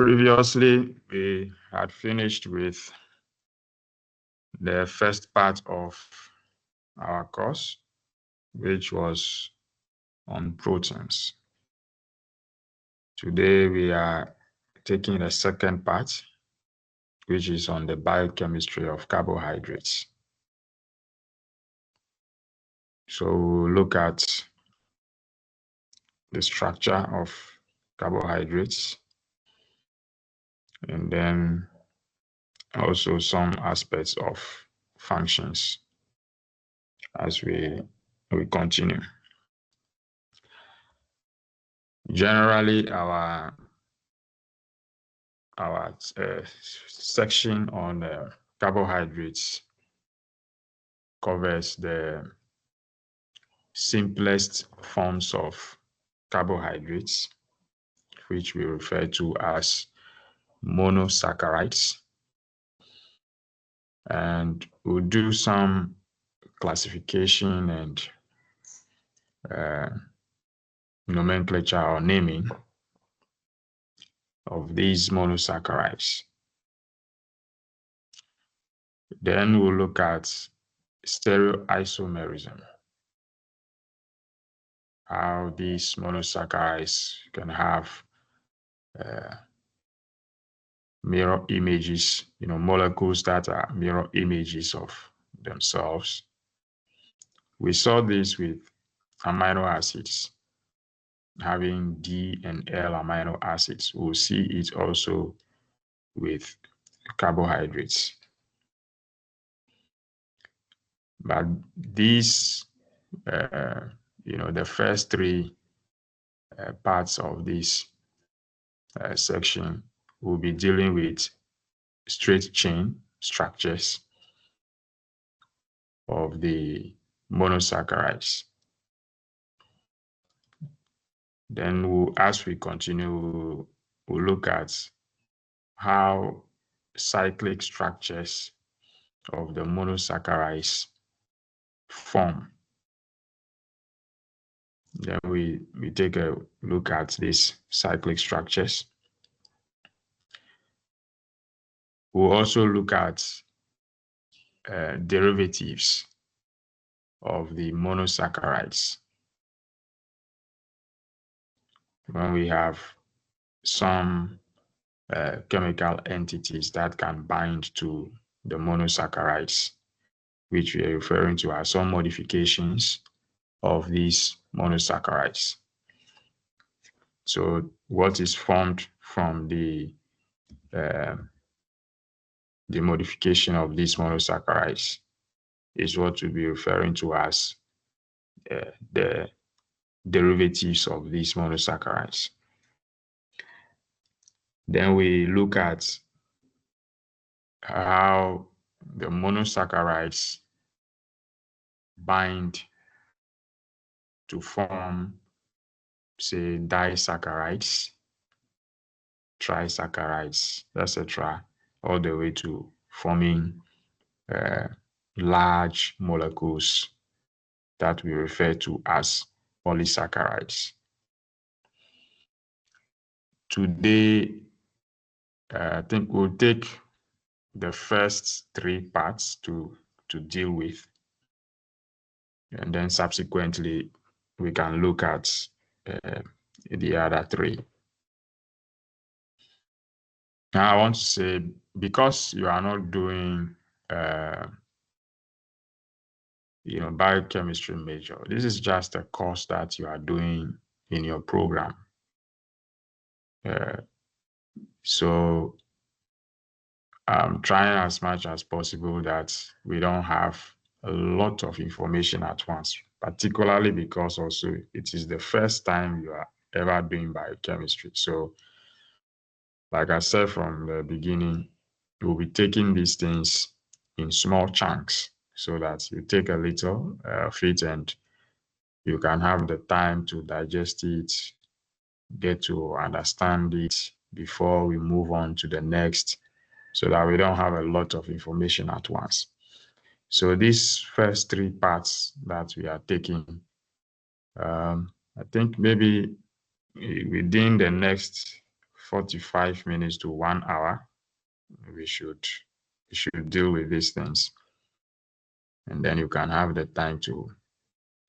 Previously, we had finished with the first part of our course, which was on proteins. Today, we are taking the second part, which is on the biochemistry of carbohydrates. So we'll look at the structure of carbohydrates, and then also some aspects of functions as we continue. Generally, our section on carbohydrates covers the simplest forms of carbohydrates, which we refer to as monosaccharides. And we'll do some classification and nomenclature or naming of these monosaccharides. Then we'll look at stereoisomerism, how these monosaccharides can have mirror images, molecules that are mirror images of themselves. We saw this with amino acids, having D and L amino acids. We'll see it also with carbohydrates. But these, the first three parts of this section will be dealing with straight chain structures of the monosaccharides. Then as we continue, we'll look at how cyclic structures of the monosaccharides form. Then we take a look at these cyclic structures. We'll also look at derivatives of the monosaccharides. When we have some chemical entities that can bind to the monosaccharides, which we are referring to as some modifications of these monosaccharides. So what is formed from the modification of these monosaccharides is what we'll be referring to as the derivatives of these monosaccharides. Then we look at how the monosaccharides bind to form, say, disaccharides, trisaccharides, etc., all the way to forming large molecules that we refer to as polysaccharides. Today, I think we'll take the first three parts to deal with, and then subsequently we can look at the other three. Now I want to say, because you are not doing biochemistry major, this is just a course that you are doing in your program. So I'm trying as much as possible that we don't have a lot of information at once, particularly because also it is the first time you are ever doing biochemistry. So like I said from the beginning, we'll be taking these things in small chunks so that you take a little of it and you can have the time to digest it, get to understand it before we move on to the next, so that we don't have a lot of information at once. So these first three parts that we are taking, I think maybe within the next 45 minutes to 1 hour, we should deal with these things. And then you can have the time to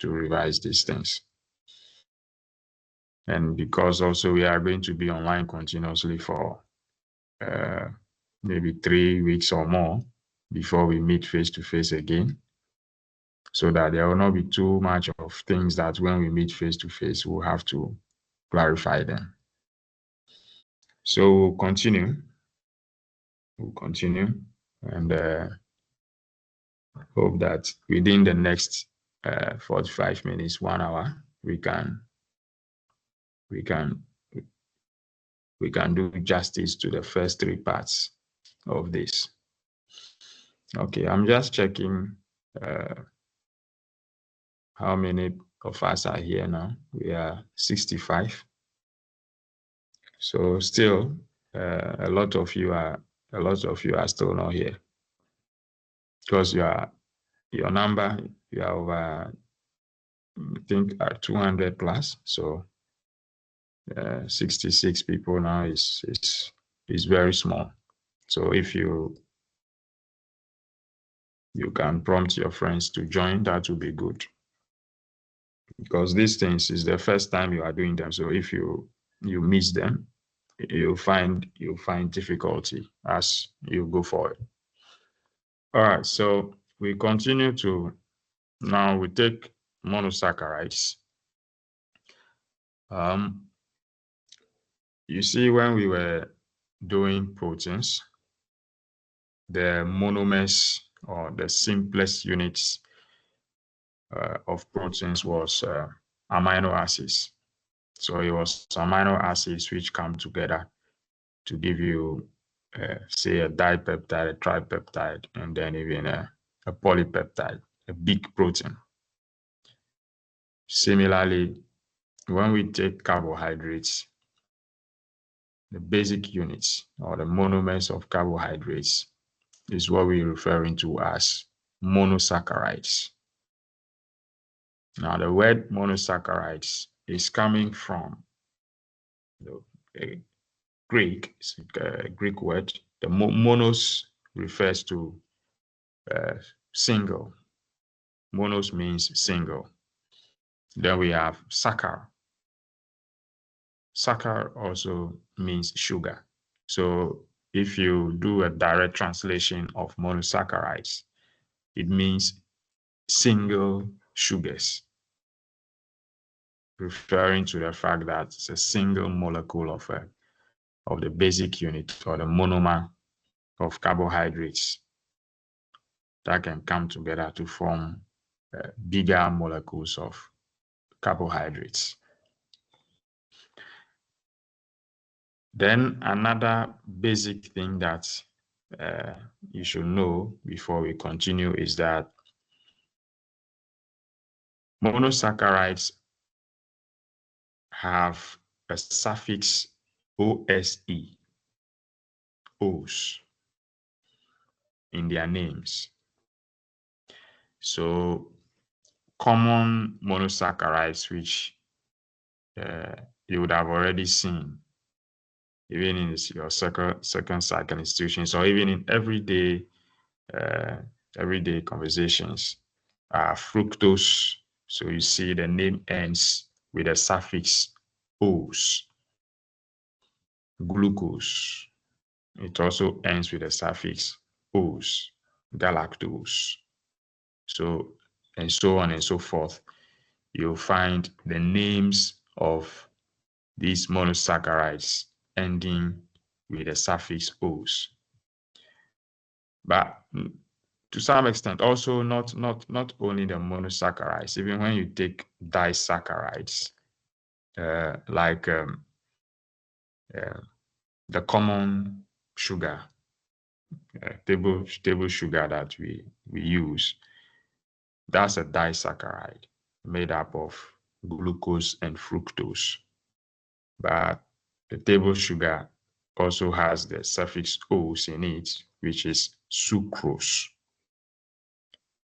revise these things. And because also we are going to be online continuously for maybe 3 weeks or more before we meet face to face again, so that there will not be too much of things that when we meet face to face, we'll have to clarify them. So we'll continue. And hope that within the next 45 minutes, 1 hour, we can do justice to the first 3 parts of this. Okay, I'm just checking how many of us are here now. We are 65. So still, a lot of you are still not here, because your number, you are over, I think, 200 plus. So 66 people now is very small. So if you can prompt your friends to join, that would be good, because these things is the first time you are doing them. So if you miss them, you'll find difficulty as you go forward. All right, so we continue to, now we take monosaccharides. You see, when we were doing proteins, the monomers, or the simplest units of proteins, was amino acids. So it was amino acids which come together to give you, say, a dipeptide, a tripeptide, and then even a polypeptide, a big protein. Similarly, when we take carbohydrates, the basic units, or the monomers of carbohydrates, is what we're referring to as monosaccharides. Now, the word monosaccharides is coming from a Greek word. The monos refers to single. Monos means single. Then we have saccharide. Saccharide also means sugar. So if you do a direct translation of monosaccharides, it means single sugars, referring to the fact that it's a single molecule of the basic unit, or the monomer of carbohydrates, that can come together to form bigger molecules of carbohydrates. Then another basic thing that you should know before we continue is that monosaccharides have a suffix OSE, O's, in their names. So common monosaccharides, which you would have already seen, even in your second cycle institutions, or even in everyday conversations, are fructose. So you see the name ends with a suffix O's. Glucose, it also ends with a suffix O's. Galactose. So, and so on and so forth. You'll find the names of these monosaccharides ending with a suffix O's. But to some extent, also not only the monosaccharides, even when you take disaccharides, like the common sugar, table sugar that we use, that's a disaccharide made up of glucose and fructose. But the table sugar also has the suffix "ose" in it, which is sucrose.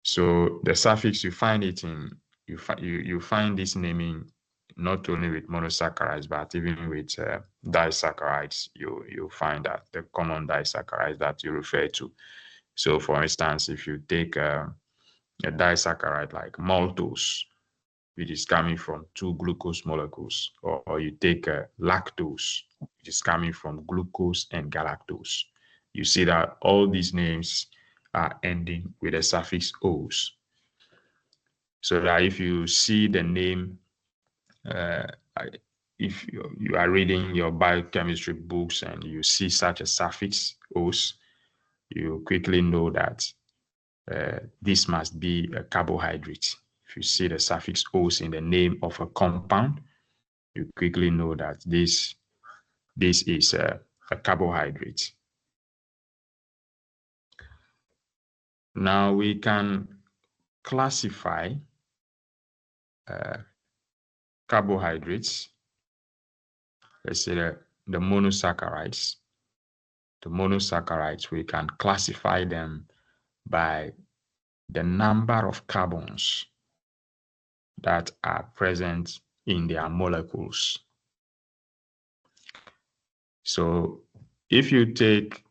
So the suffix, you find it in, you find this naming not only with monosaccharides, but even with disaccharides, you find that the common disaccharides that you refer to. So, for instance, if you take a disaccharide like maltose, which is coming from two glucose molecules, or you take lactose, which is coming from glucose and galactose, you see that all these names are ending with a suffix "-ose". So that if you see the name, if you are reading your biochemistry books and you see such a suffix "-ose", you quickly know that this must be a carbohydrate. If you see the suffix "-ose" in the name of a compound, you quickly know that this is a carbohydrate. Now we can classify carbohydrates. Let's say the monosaccharides. The monosaccharides, we can classify them by the number of carbons that are present in their molecules. So if you take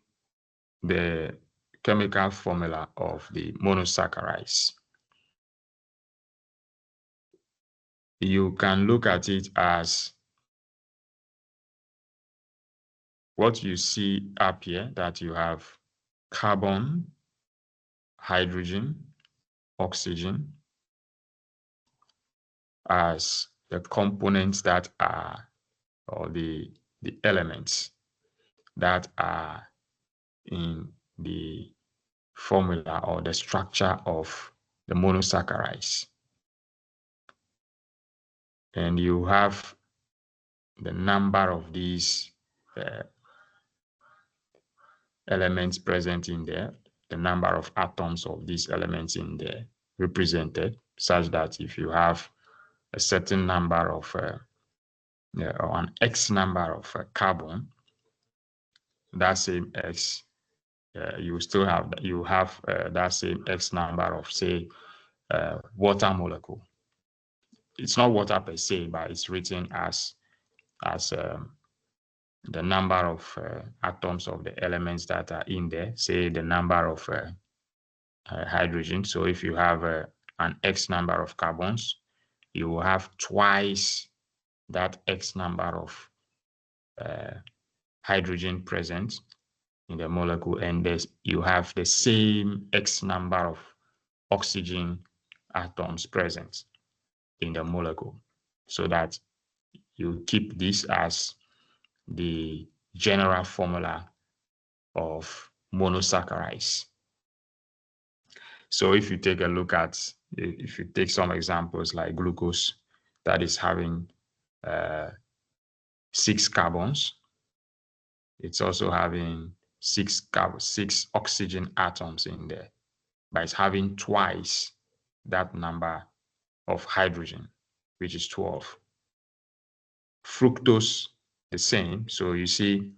the chemical formula of the monosaccharides, you can look at it as what you see up here, that you have carbon, hydrogen, oxygen as the components that are, or the elements that are in the formula or the structure of the monosaccharides. And you have the number of these elements present in there, the number of atoms of these elements in there represented, such that if you have a certain number of or an X number of carbon, that same X, you still have that same X number of, say, water molecule. It's not water per se, but it's written as the number of atoms of the elements that are in there, say the number of hydrogen. So if you have an X number of carbons, you will have twice that X number of hydrogen present in the molecule, and you have the same X number of oxygen atoms present in the molecule, so that you keep this as the general formula of monosaccharides. So if you take a look at, if you take some examples like glucose, that is having 6 carbons, it's also having 6 oxygen atoms in there, but it's having twice that number of hydrogen, which is 12. Fructose, the same. So you see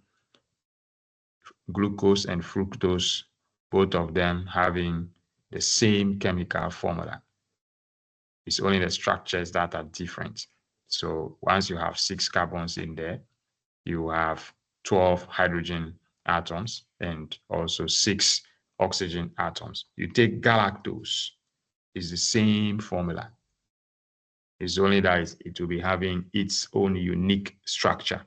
glucose and fructose, both of them having the same chemical formula. It's only the structures that are different. So once you have 6 carbons in there, you have 12 hydrogen atoms and also 6 oxygen atoms. You take galactose, it's the same formula. It's only that it will be having its own unique structure.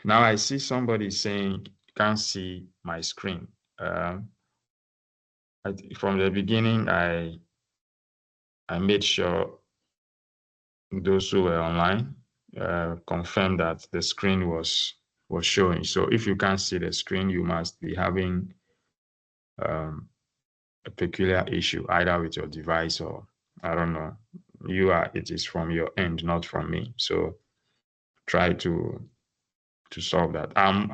Now I see somebody saying, you can't see my screen. From the beginning, I made sure those who were online confirmed that the screen was showing. So if you can't see the screen, you must be having a peculiar issue, either with your device or, I don't know, it is from your end, not from me. So try to solve that. I'm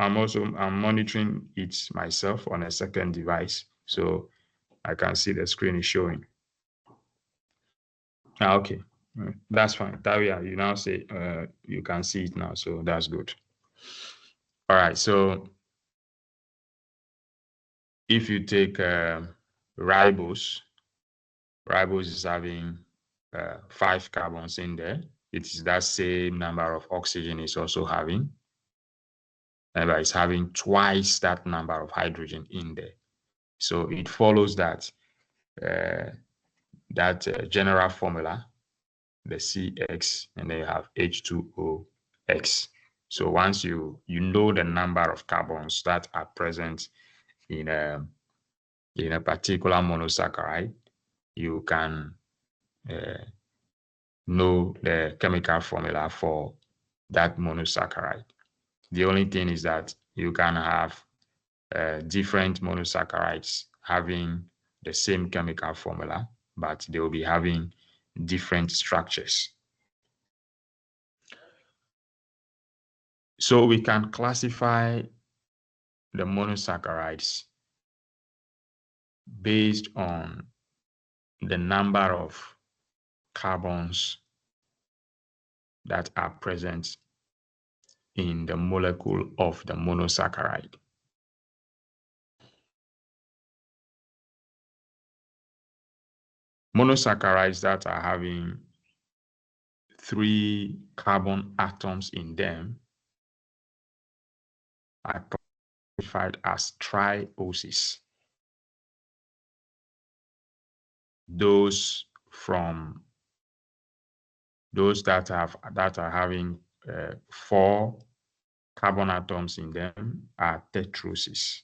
monitoring it myself on a second device, so I can see the screen is showing. Okay, that's fine. Taria, you now say you can see it now, so that's good. All right, so if you take ribose is having 5 carbons in there. It is that same number of oxygen it's also having. But it's having twice that number of hydrogen in there. So it follows that general formula, the CX, and then you have H2OX. So once you know the number of carbons that are present in a particular monosaccharide, you can know the chemical formula for that monosaccharide. The only thing is that you can have different monosaccharides having the same chemical formula, but they will be having different structures. So we can classify the monosaccharides based on the number of carbons that are present in the molecule of the monosaccharide. Monosaccharides that are having 3 carbon atoms in them are classified as trioses. Those that are having 4 carbon atoms in them are tetroses.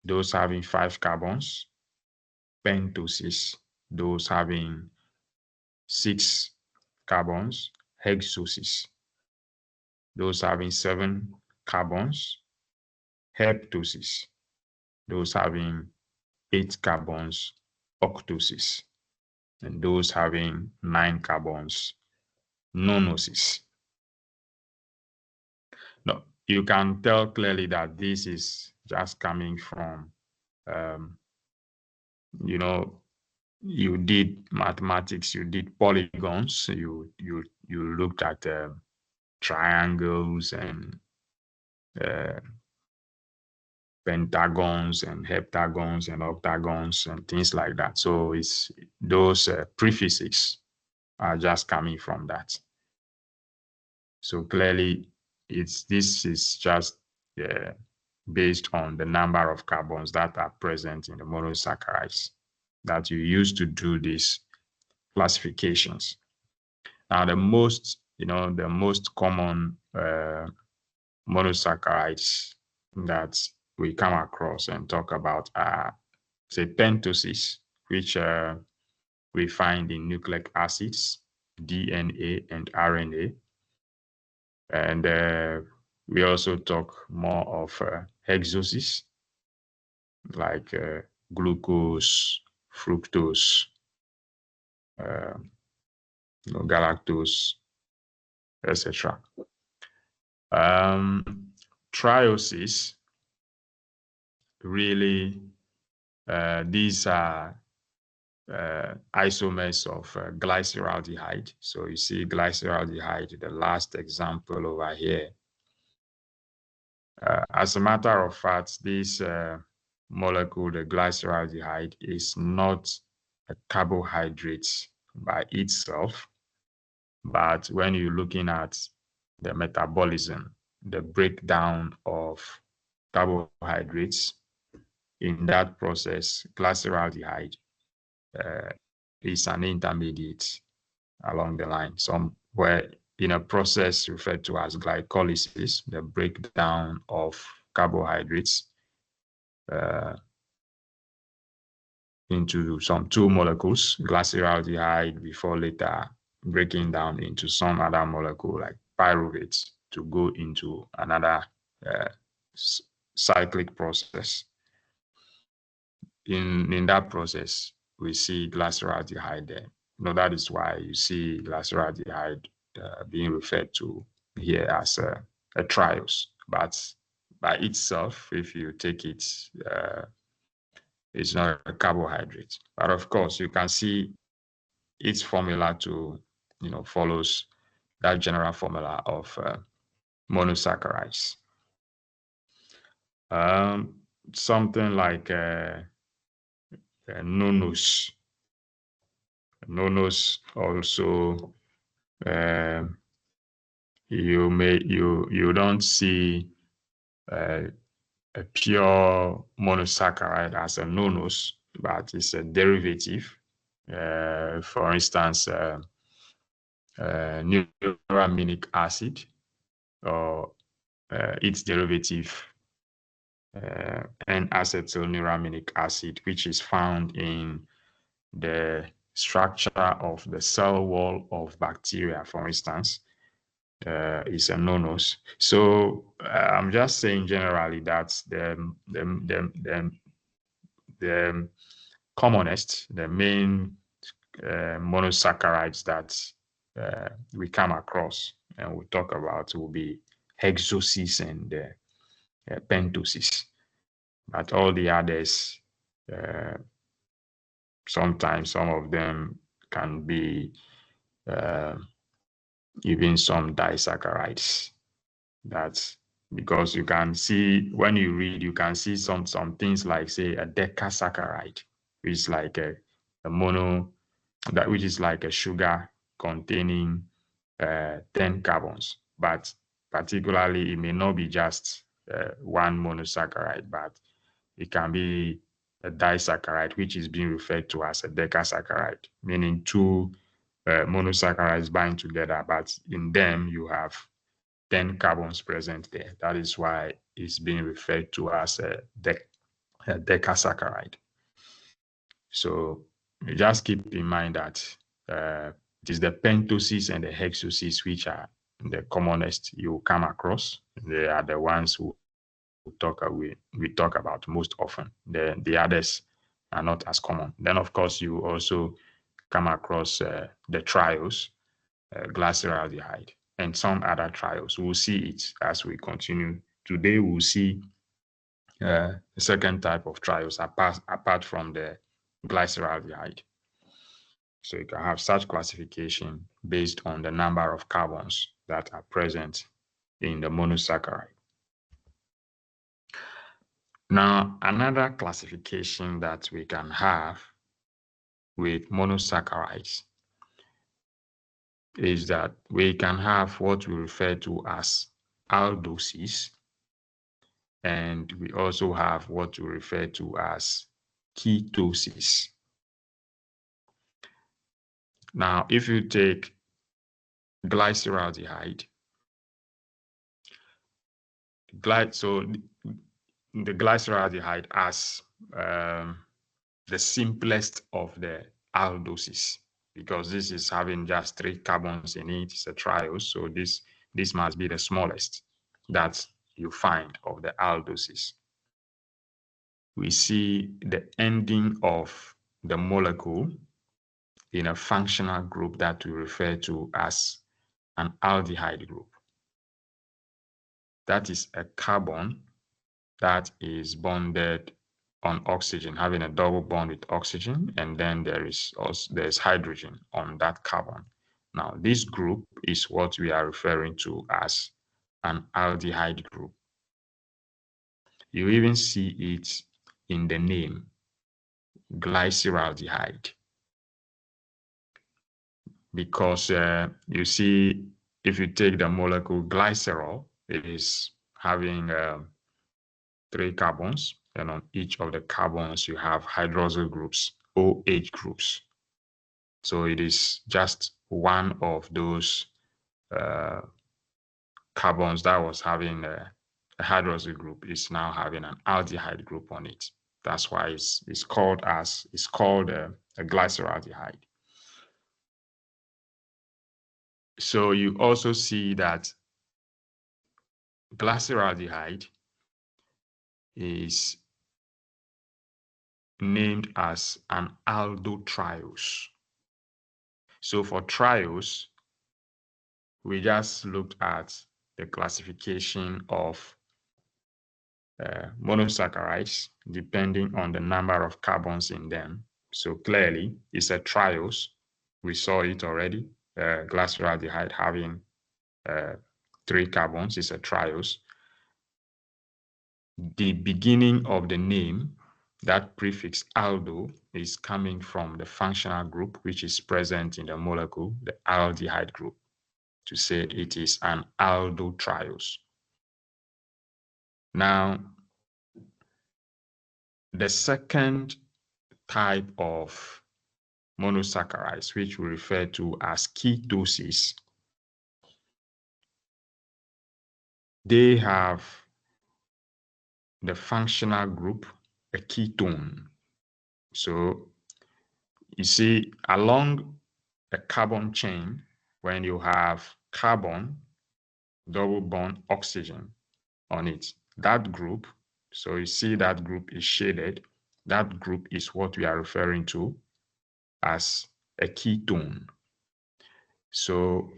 Those having 5 carbons, pentoses. Those having 6 carbons, hexoses. Those having 7 carbons, heptoses. Those having 8 carbons, octoses. And those having 9 carbons, nonoses. No, you can tell clearly that this is just coming from, you did mathematics, you did polygons, you looked at triangles and pentagons and heptagons and octagons and things like that. So it's those prefixes are just coming from that. So clearly, this is just based on the number of carbons that are present in the monosaccharides that you use to do these classifications. Now, the most common monosaccharides that we come across and talk about are, say, pentoses, which we find in nucleic acids, DNA, and RNA. And we also talk more of hexoses, like glucose, fructose, galactose, etc. Trioses, really, these are isomers of glyceraldehyde. So you see glyceraldehyde, the last example over here. As a matter of fact, this molecule, the glyceraldehyde, is not a carbohydrate by itself. But when you're looking at the metabolism, the breakdown of carbohydrates, in that process, glyceraldehyde is an intermediate along the line, somewhere in a process referred to as glycolysis, the breakdown of carbohydrates into some 2 molecules, glyceraldehyde, before later breaking down into some other molecule like pyruvate to go into another cyclic process. In that process, we see glyceraldehyde there. That is why you see glyceraldehyde being referred to here as a triose. But by itself, if you take it, it's not a carbohydrate. But of course, you can see its formula to, follows that general formula of monosaccharides. Something like nonose. Nonose also, you don't see a pure monosaccharide as a nonose, but it's a derivative. For instance, neuraminic acid or its derivative, N-acetylneuraminic acid, which is found in the structure of the cell wall of bacteria, for instance, is a nonose. So I'm just saying generally that the commonest, the main monosaccharides that we come across and we talk about will be hexoses and pentoses. But all the others, uh, sometimes some of them can be uh, even some disaccharides. That's because you can see when you read, you can see some things like, say, a decasaccharide, which is like a mono, that which is like a sugar containing 10 carbons. But particularly, it may not be just one monosaccharide, but it can be a disaccharide, which is being referred to as a decasaccharide, meaning two monosaccharides bind together, but in them you have 10 carbons present there. That is why it's being referred to as a decasaccharide. So you just keep in mind that it is the pentoses and the hexoses which are the commonest you come across. They are the ones who we talk about most often. The others are not as common. Then, of course, you also come across the trios, glyceraldehyde, and some other trials. We'll see it as we continue. Today, we'll see the second type of trials apart from the glyceraldehyde. So you can have such classification based on the number of carbons that are present in the monosaccharide. Now, another classification that we can have with monosaccharides is that we can have what we refer to as aldoses, and we also have what we refer to as ketoses. Now, if you take glyceraldehyde, so the glyceraldehyde as the simplest of the aldoses, because this is having just 3 carbons in it. It's a triose, so this must be the smallest that you find of the aldoses. We see the ending of the molecule in a functional group that we refer to as an aldehyde group. That is a carbon that is bonded on oxygen, having a double bond with oxygen, and then there's hydrogen on that carbon. Now, this group is what we are referring to as an aldehyde group. You even see it in the name, glyceraldehyde, because you see, if you take the molecule glycerol, it is having 3 carbons, and on each of the carbons you have hydroxyl groups, OH groups. So it is just one of those carbons that was having a hydroxyl group is now having an aldehyde group on it. That's why it's called a glyceraldehyde. So you also see that glyceraldehyde is named as an aldotriose. So for triose, we just looked at the classification of monosaccharides depending on the number of carbons in them. So clearly, it's a triose. We saw it already. Glyceraldehyde having 3 carbons is a triose. The beginning of the name that prefix aldo is coming from the functional group which is present in the molecule, the aldehyde group, to say it is an aldotriose. Now, the second type of monosaccharides, which we refer to as ketoses, they have the functional group, a ketone. So you see, along a carbon chain, when you have carbon, double bond oxygen on it, that group, so you see that group is shaded, that group is what we are referring to as a ketone. So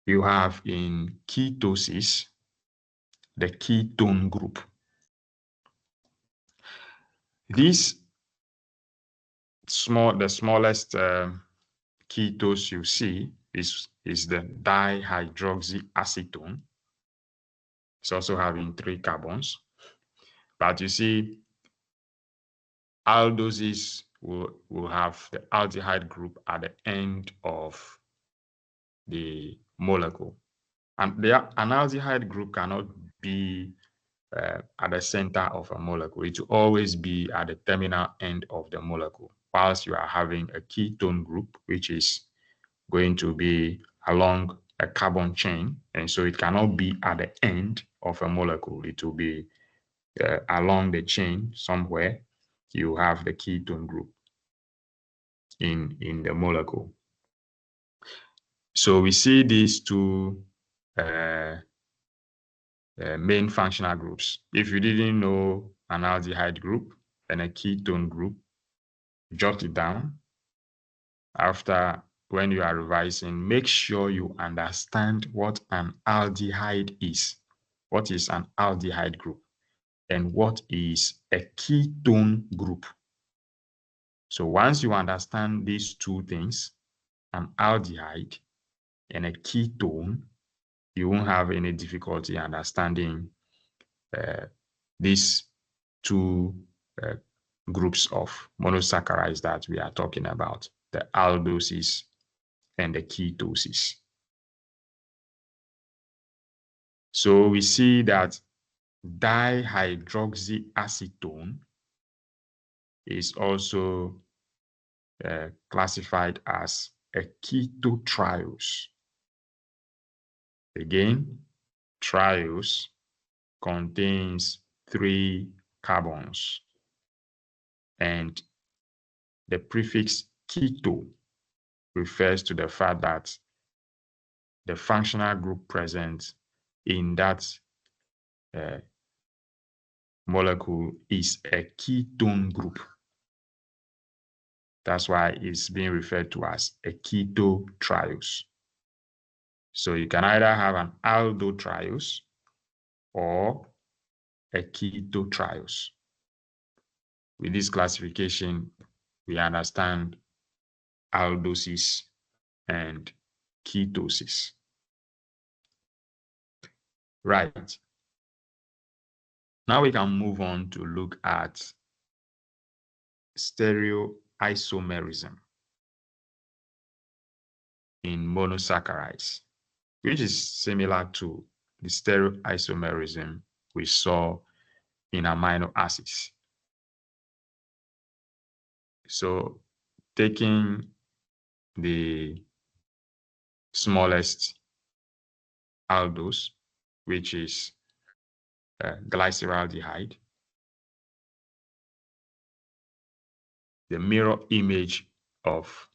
you have in ketosis the ketone group. The smallest ketose you see is the dihydroxyacetone. It's also having 3 carbons. But you see, aldoses will have the aldehyde group at the end of the molecule. And an aldehyde group cannot be at the center of a molecule. It will always be at the terminal end of the molecule, whilst you are having a ketone group, which is going to be along a carbon chain. And so it cannot be at the end of a molecule. It will be along the chain somewhere. You have the ketone group in the molecule. So we see these two main functional groups. If you didn't know an aldehyde group and a ketone group, jot it down. After, when you are revising, make sure you understand what an aldehyde is. What is an aldehyde group? And what is a ketone group? So once you understand these two things, an aldehyde and a ketone, you won't have any difficulty understanding these two groups of monosaccharides that we are talking about, the aldoses and the ketoses. So we see that dihydroxyacetone is also classified as a ketotriose. Again, triose contains 3 carbons, and the prefix keto refers to the fact that the functional group present in that molecule is a ketone group. That's why it's being referred to as a ketotriose. So you can either have an aldotriose or a ketotriose. With this classification, we understand aldoses and ketosis. Right. Now we can move on to look at stereoisomerism in monosaccharides, which is similar to the stereoisomerism we saw in amino acids. So taking the smallest aldose, which is glyceraldehyde, the mirror image of,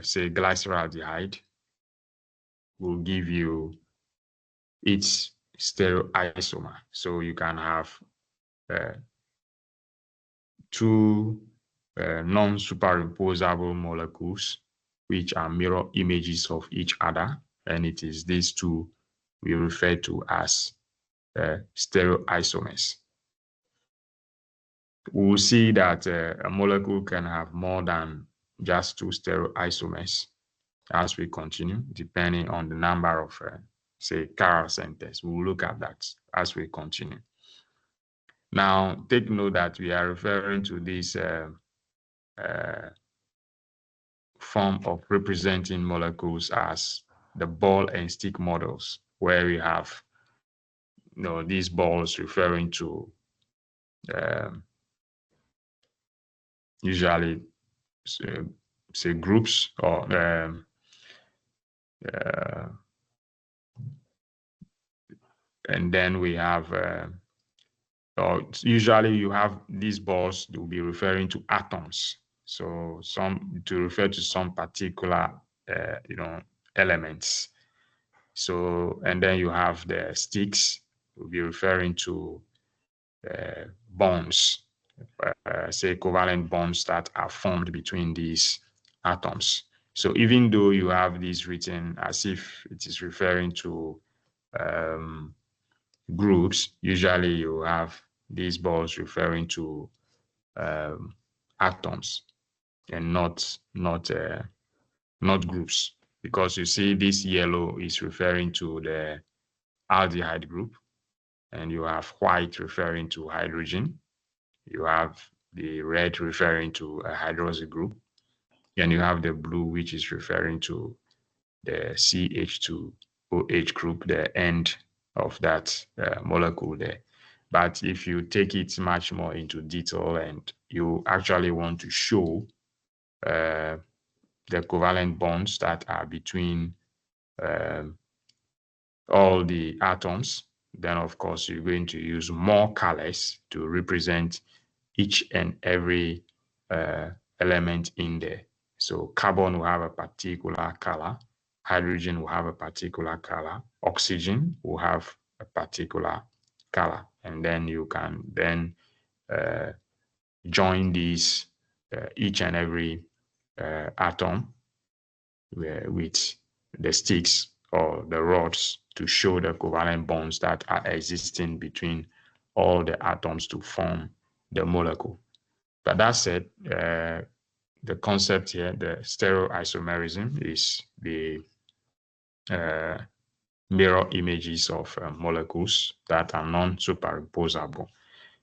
say, glyceraldehyde will give you its stereoisomer. So you can have 2 non-superimposable molecules which are mirror images of each other, and it is these two we refer to as stereoisomers. We'll see that a molecule can have more than just 2 stereoisomers as we continue, depending on the number of, say, chiral centers. We'll look at that as we continue. Now, take note that we are referring to this form of representing molecules as the ball and stick models, where we have these balls referring to um, usually say groups or uh, and then we have or usually you have these balls that will be referring to atoms, so some to refer to some particular elements. So and then you have the sticks will be referring to bonds, say covalent bonds that are formed between these atoms. So even though you have these written as if it is referring to groups, usually you have these balls referring to atoms and not groups, because you see this yellow is referring to the aldehyde group, and you have white referring to hydrogen. You have the red referring to a hydroxy group, and you have the blue, which is referring to the CH2OH group, the end of that molecule there. But if you take it much more into detail and you actually want to show the covalent bonds that are between all the atoms, then of course you're going to use more colors to represent each and every element in there. So carbon will have a particular color, hydrogen will have a particular color, oxygen will have a particular color, and then you can then join these each and every atom with the sticks or the rods to show the covalent bonds that are existing between all the atoms to form the molecule. But that said, the concept here, the stereoisomerism, is the mirror images of molecules that are non-superimposable.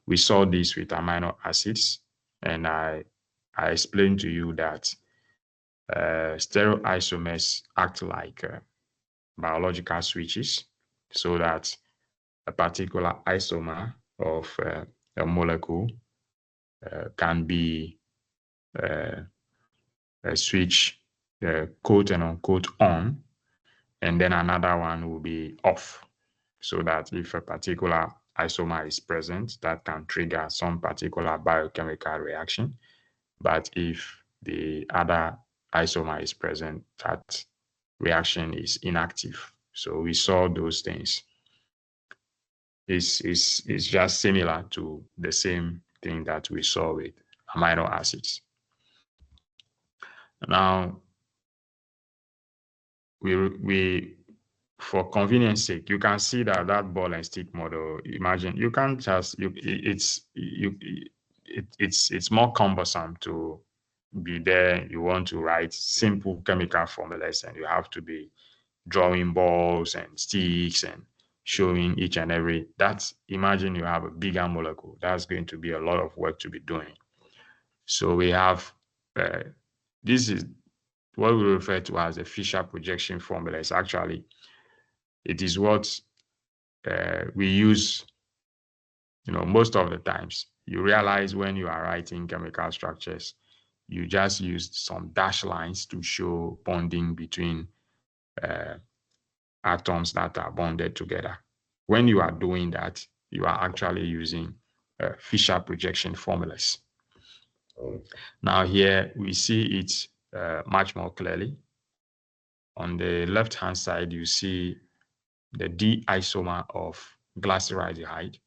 We saw this with amino acids, and I explained to you that stereoisomers act like biological switches, so that a particular isomer of a molecule can be a switch, quote and unquote, on, and then another one will be off, so that if a particular isomer is present, that can trigger some particular biochemical reaction. But if the other isomer is present, that reaction is inactive. So we saw those things. It's just similar to the same thing that we saw with amino acids. Now, we for convenience sake, you can see that ball and stick model. Imagine you can't just it's more cumbersome to be there. You want to write simple chemical formulas, and you have to be drawing balls and sticks and showing each and every. That's, imagine you have a bigger molecule. That's going to be a lot of work to be doing. So we have this is what we refer to as a Fisher projection formula. It's actually, it is what we use, most of the times. You realize when you are writing chemical structures, you just use some dash lines to show bonding between atoms that are bonded together. When you are doing that, you are actually using Fisher projection formulas. Now here we see it much more clearly. On the left-hand side, you see the D isomer of glyceraldehyde.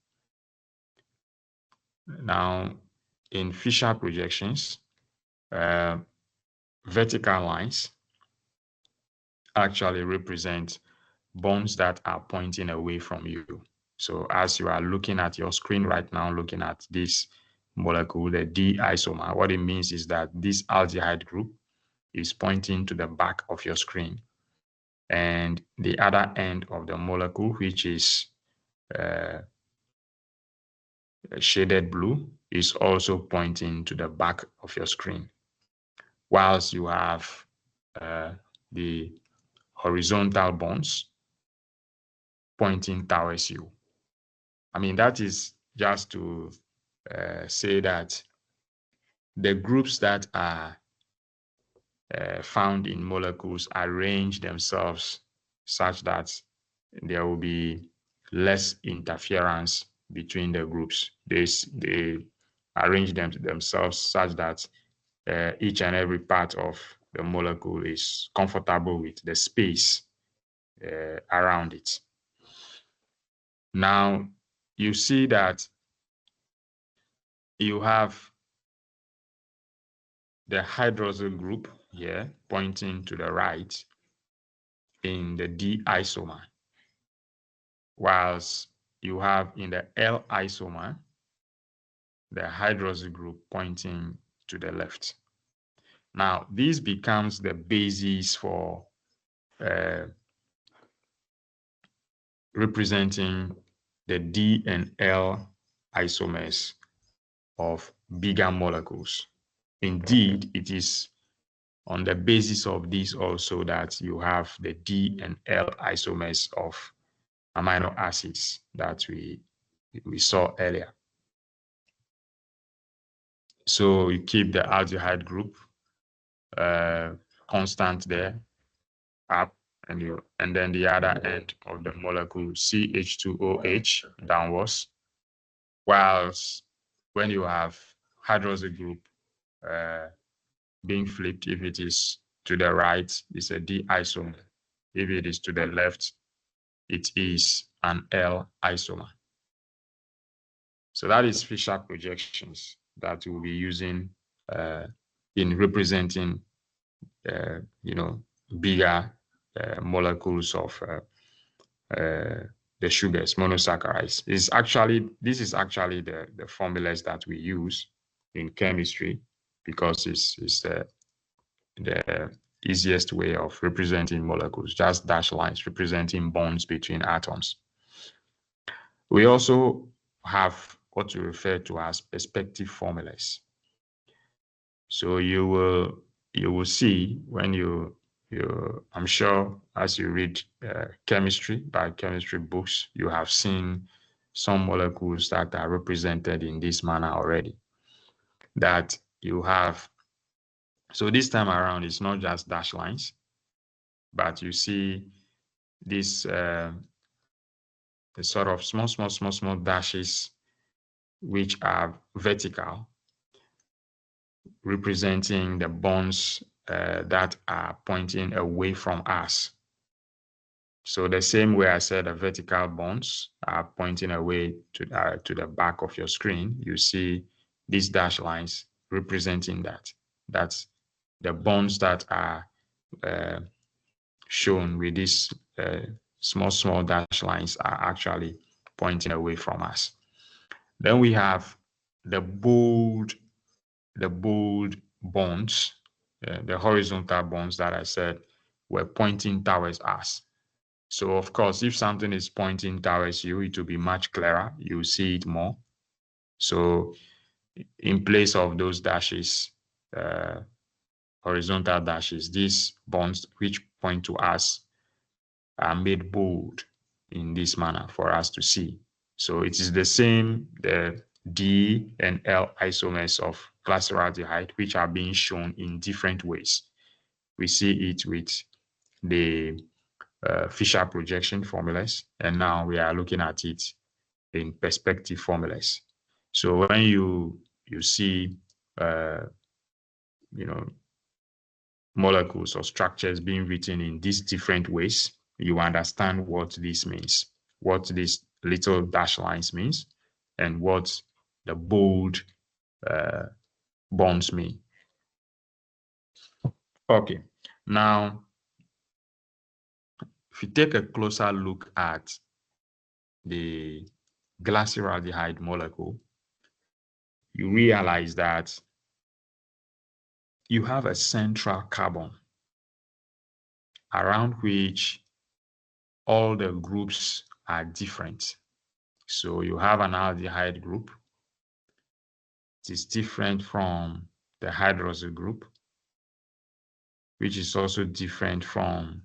Now, in Fisher projections, vertical lines actually represent bonds that are pointing away from you. So as you are looking at your screen right now, looking at this molecule, the D isomer, what it means is that this aldehyde group is pointing to the back of your screen. And the other end of the molecule, which is shaded blue, is also pointing to the back of your screen, whilst you have the horizontal bonds pointing towards you. I mean, that is just to say that the groups that are found in molecules arrange themselves such that there will be less interference between the groups. They arrange themselves such that each and every part of the molecule is comfortable with the space around it. Now, you see that you have the hydroxyl group here pointing to the right in the D isomer, whilst you have in the L isomer the hydroxyl group pointing to the left. Now, this becomes the basis for representing the D and L isomers of bigger molecules. Indeed, it is on the basis of this also that you have the D and L isomers of amino acids that we saw earlier. So you keep the aldehyde group constant there, up, and then the other end of the molecule CH2OH downwards. Whilst when you have hydroxyl group being flipped, if it is to the right, it's a D isomer. If it is to the left, it is an L isomer. So that is Fisher projections that we'll be using in representing, bigger molecules of the sugars, monosaccharides. This is actually the formulas that we use in chemistry because it's the easiest way of representing molecules, just dashed lines representing bonds between atoms. We also have what we refer to as perspective formulas. So you will see when I'm sure as you read biochemistry books, you have seen some molecules that are represented in this manner already. That you have. So this time around, it's not just dashed lines, but you see this the sort of small dashes which are vertical, representing the bonds that are pointing away from us. So the same way I said the vertical bonds are pointing away to the back of your screen, you see these dashed lines representing that. That's the bonds that are shown with these small dashed lines are actually pointing away from us. Then we have the bold bonds, the horizontal bonds that I said were pointing towards us. So of course, if something is pointing towards you, it will be much clearer. You see it more. So in place of those dashes, horizontal dashes, these bonds which point to us are made bold in this manner for us to see. So it is the same, the D and L isomers of glyceraldehyde, which are being shown in different ways. We see it with the Fisher projection formulas, and now we are looking at it in perspective formulas. So when you see molecules or structures being written in these different ways, you understand what this means, what these little dash lines means, and what the bold bonds mean. Okay, now if you take a closer look at the glyceraldehyde molecule, you realize that you have a central carbon around which all the groups are different. So you have an aldehyde group It is different from the hydroxyl group, which is also different from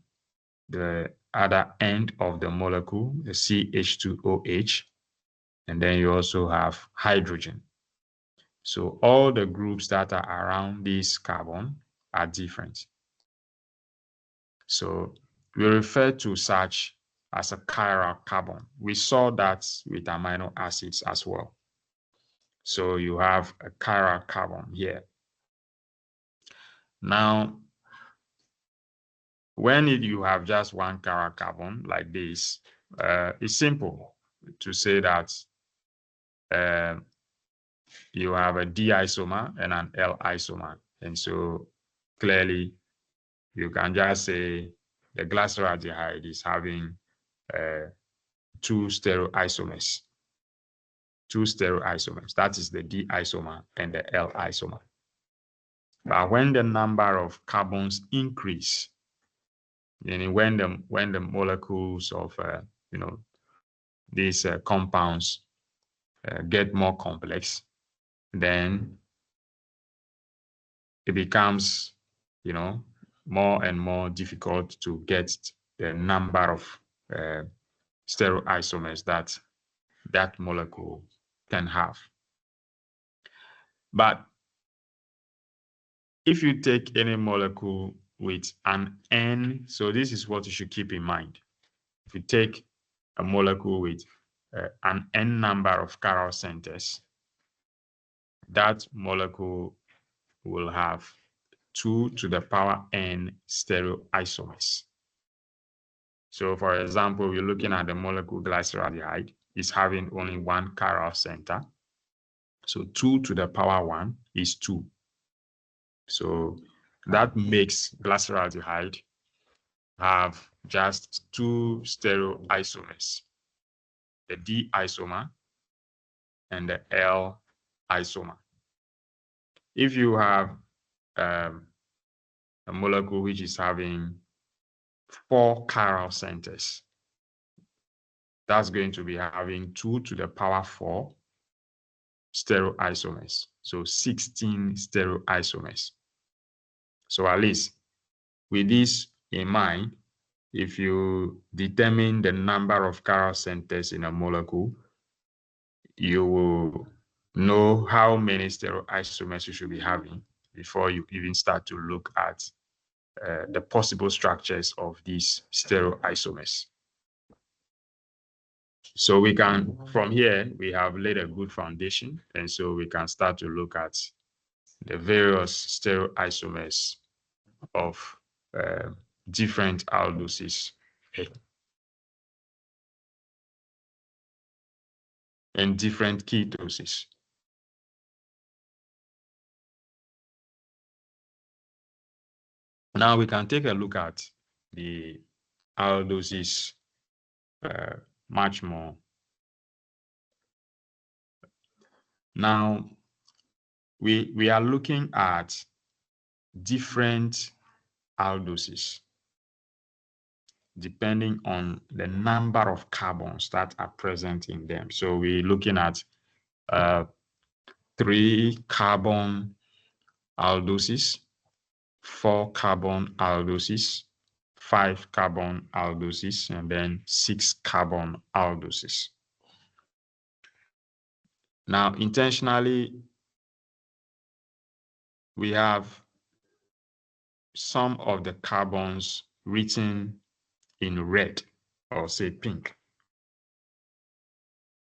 the other end of the molecule, the CH2OH, and then you also have hydrogen. So all the groups that are around this carbon are different. So we refer to such as a chiral carbon. We saw that with amino acids as well. So you have a chiral carbon here. Now, when you have just one chiral carbon like this, it's simple to say that you have a D isomer and an L isomer. And so clearly, you can just say the glyceraldehyde is having two stereoisomers. Two stereoisomers. That is the D isomer and the L isomer. But when the number of carbons increase, meaning when the molecules of these compounds get more complex, then it becomes more and more difficult to get the number of stereoisomers that molecule can have. But if you take any molecule with an N, so this is what you should keep in mind. If you take a molecule with an N number of chiral centers, that molecule will have 2 to the power N stereoisomers. So for example, we're looking at the molecule glyceraldehyde, it's having only one chiral center. So 2 to the power 1 is 2. So that makes glyceraldehyde have just 2 stereoisomers, the D isomer and the L isomer. If you have a molecule which is having 4 chiral centers, that's going to be having 2 to the power 4 stereoisomers. So 16 stereoisomers. So at least with this in mind, if you determine the number of chiral centers in a molecule, you will know how many stereoisomers you should be having before you even start to look at the possible structures of these stereoisomers. So we can, from here, we have laid a good foundation, and so we can start to look at the various stereoisomers of different aldoses and different ketoses. Now we can take a look at the aldoses much more. Now we are looking at different aldoses depending on the number of carbons that are present in them. So we're looking at 3 carbon aldoses, 4 carbon aldoses, 5 carbon aldoses, and then 6 carbon aldoses. Now, intentionally, we have some of the carbons written in red, or say pink.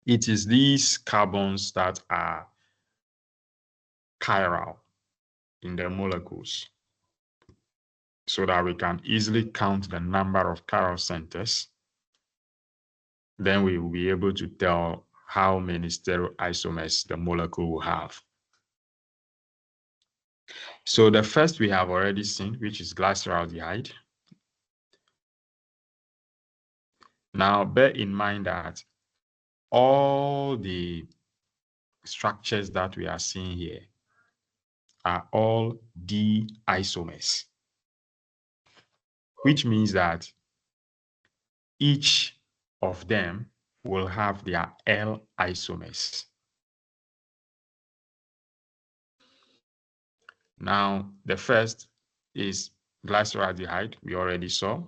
It is these carbons that are chiral in the molecules, so that we can easily count the number of chiral centers. Then we will be able to tell how many stereoisomers the molecule will have. So the first we have already seen, which is glyceraldehyde. Now bear in mind that all the structures that we are seeing here are all D isomers, which means that each of them will have their L isomers. Now, the first is glyceraldehyde, we already saw,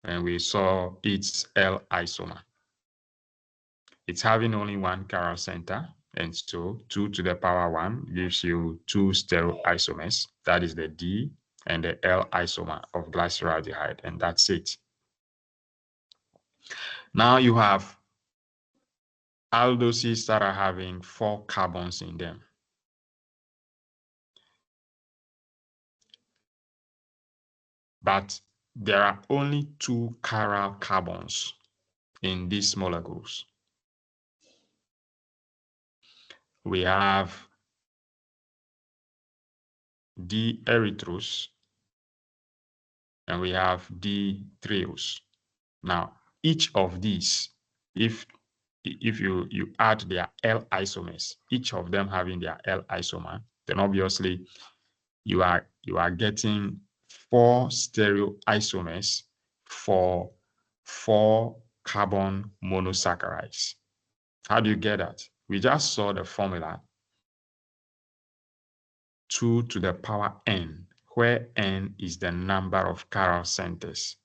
and we saw its L isomer. It's having only one chiral center, and so 2 to the power 1 gives you 2 stereoisomers. That is the D and the L isomer of glyceraldehyde, and that's it. Now you have aldoses that are having 4 carbons in them. But there are only 2 chiral carbons in these molecules. We have D-erythrose and we have D-triose. Now, each of these, if you add their L isomers, each of them having their L isomer, then obviously you are getting 4 stereoisomers for 4 carbon monosaccharides. How do you get that? We just saw the formula 2 to the power n, where n is the number of chiral centers.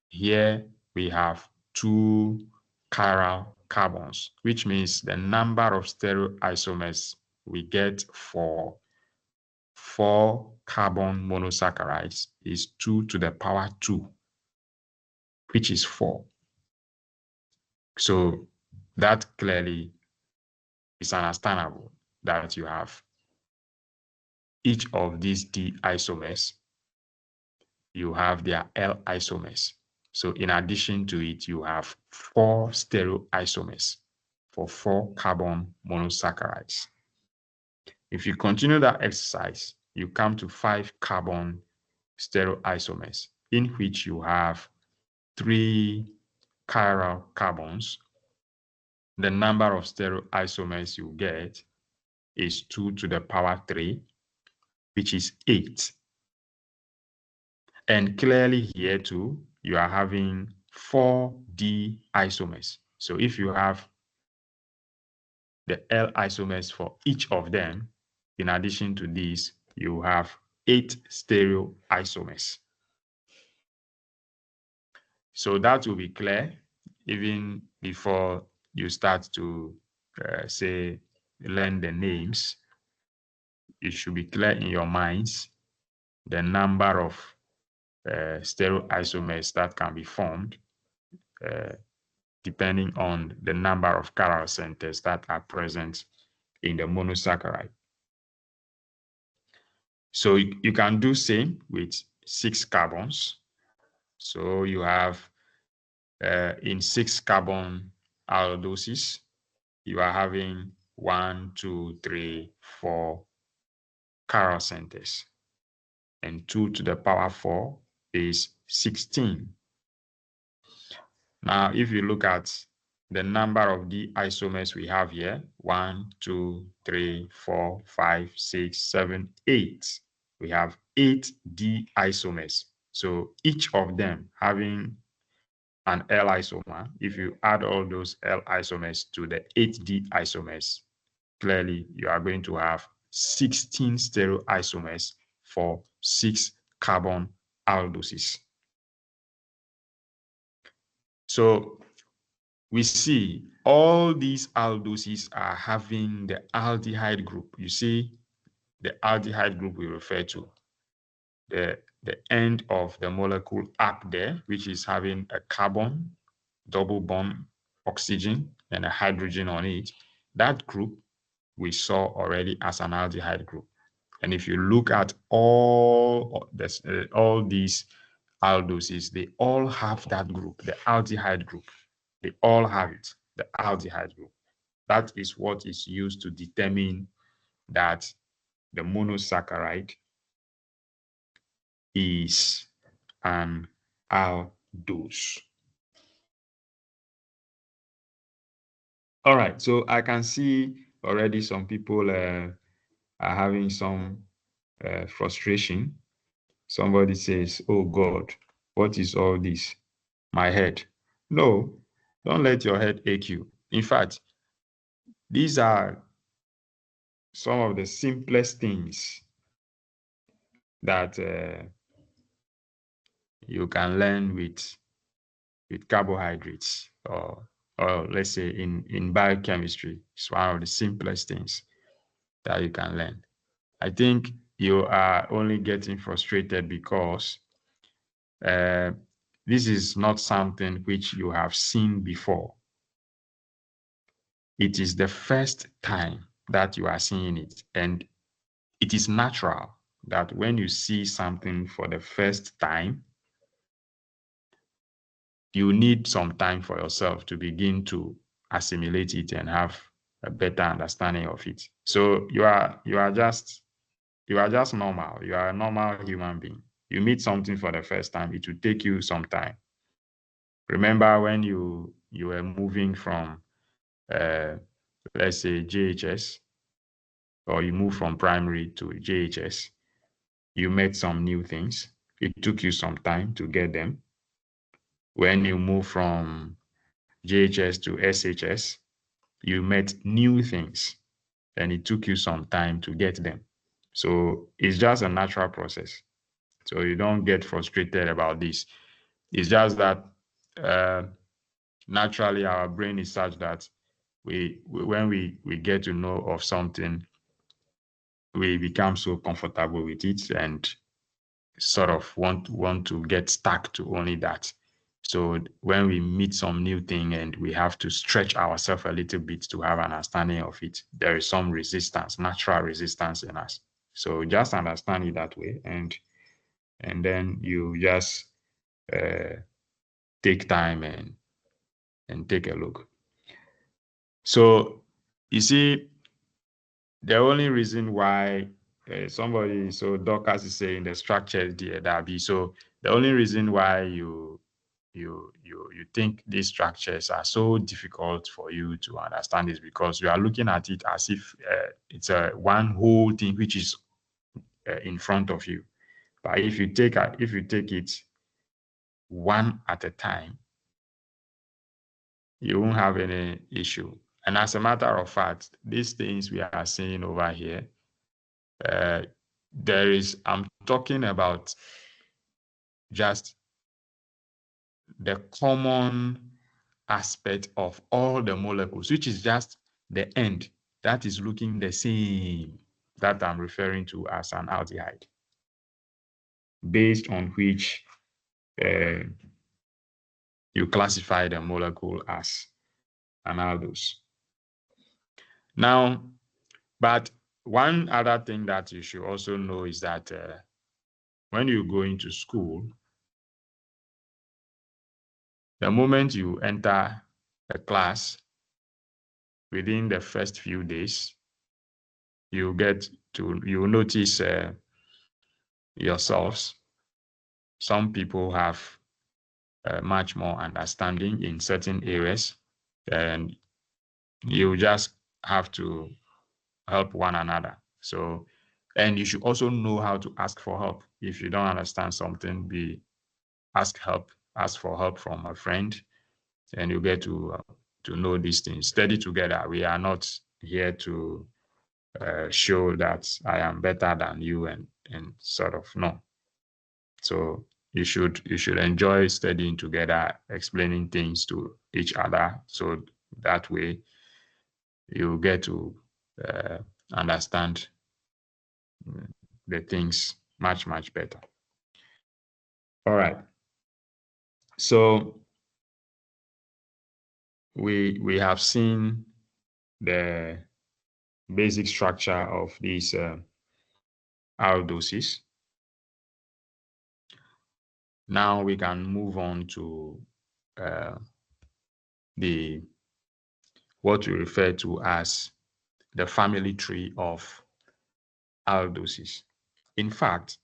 Here we have 2 chiral carbons, which means the number of stereoisomers we get for 4 carbon monosaccharides is 2 to the power 2, which is 4. So that clearly is understandable that you have each of these D isomers, you have their L isomers. So in addition to it, you have 4 stereoisomers for 4 carbon monosaccharides. If you continue that exercise, you come to 5 carbon stereoisomers, in which you have 3 chiral carbons. The number of stereoisomers you get is 2 to the power 3, which is 8. And clearly here too, you are having 4 D isomers. So if you have the L isomers for each of them, in addition to these, you have 8 stereoisomers. So that will be clear even before you start to say learn the names. It should be clear in your minds the number of stereoisomers that can be formed depending on the number of chiral centers that are present in the monosaccharide. So you can do same with 6 carbons. So you have in 6 carbon aldoses, you are having 1, 2, 3, 4 chiral centers. And 2 to the power 4 is 16. Now, if you look at the number of D isomers we have here, 1, 2, 3, 4, 5, 6, 7, 8. We have 8 D isomers. So each of them having an L isomer, if you add all those L isomers to the 8 D isomers, clearly you are going to have 16 stereoisomers for 6 carbon aldoses. So we see all these aldoses are having the aldehyde group. You see the aldehyde group we refer to, the end of the molecule up there, which is having a carbon, double bond oxygen, and a hydrogen on it. That group we saw already as an aldehyde group. And if you look at all these aldoses, they all have that group, the aldehyde group. They all have it, the aldehyde group. That is what is used to determine that the monosaccharide is an aldose. All right, so I can see already some people are having some frustration. Somebody says, oh God, what is all this? My head. No, don't let your head ache you. In fact, these are some of the simplest things that you can learn with carbohydrates, or let's say in biochemistry. It's one of the simplest things that you can learn. I think you are only getting frustrated because this is not something which you have seen before. It is the first time that you are seeing it. And it is natural that when you see something for the first time, you need some time for yourself to begin to assimilate it and have a better understanding of it. So you are just normal. You are a normal human being. You meet something for the first time, it will take you some time. Remember when you were moving from let's say JHS, or you move from primary to JHS, you met some new things. It took you some time to get them. When you move from JHS to SHS, you met new things and it took you some time to get them. So it's just a natural process. So you don't get frustrated about this. It's just that naturally our brain is such that when we get to know of something, we become so comfortable with it and sort of want to get stuck to only that. So when we meet some new thing and we have to stretch ourselves a little bit to have an understanding of it, there is some resistance, natural resistance in us. So just understand it that way, and then you just take time and take a look. So you see, the only reason why so Dorcas is saying the structure there that be, so the only reason why you think these structures are so difficult for you to understand is because you are looking at it as if it's a one whole thing which is in front of you. But if you take it one at a time, you won't have any issue. And as a matter of fact, these things we are seeing over here, I'm talking about just the common aspect of all the molecules, which is just the end that is looking the same, that I'm referring to as an aldehyde, based on which you classify the molecule as an aldose. Now, but one other thing that you should also know is that when you go into school, the moment you enter a class, within the first few days, you notice yourselves. Some people have much more understanding in certain areas, and you just have to help one another. So, and you should also know how to ask for help. If you don't understand something, ask for help from a friend, and you get to know these things. Study together. We are not here to show that I am better than you and sort of no. So you should enjoy studying together, explaining things to each other. So that way you get to understand the things much, much better. All right. So we have seen the basic structure of these aldoses. Now we can move on to what we refer to as the family tree of aldoses. In fact,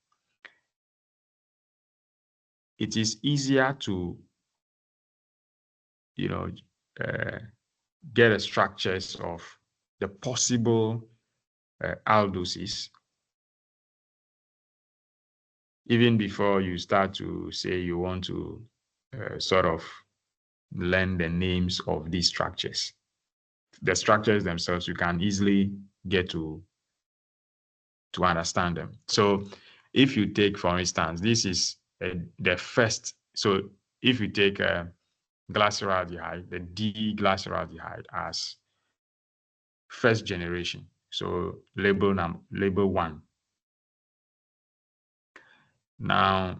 it is easier to, get the structures of the possible aldoses even before you start to say you want to sort of learn the names of these structures. The structures themselves, you can easily get to understand them. So if you take, for instance, this is the first. So if you take glyceraldehyde, the D-glyceraldehyde as first generation, so label 1. Now,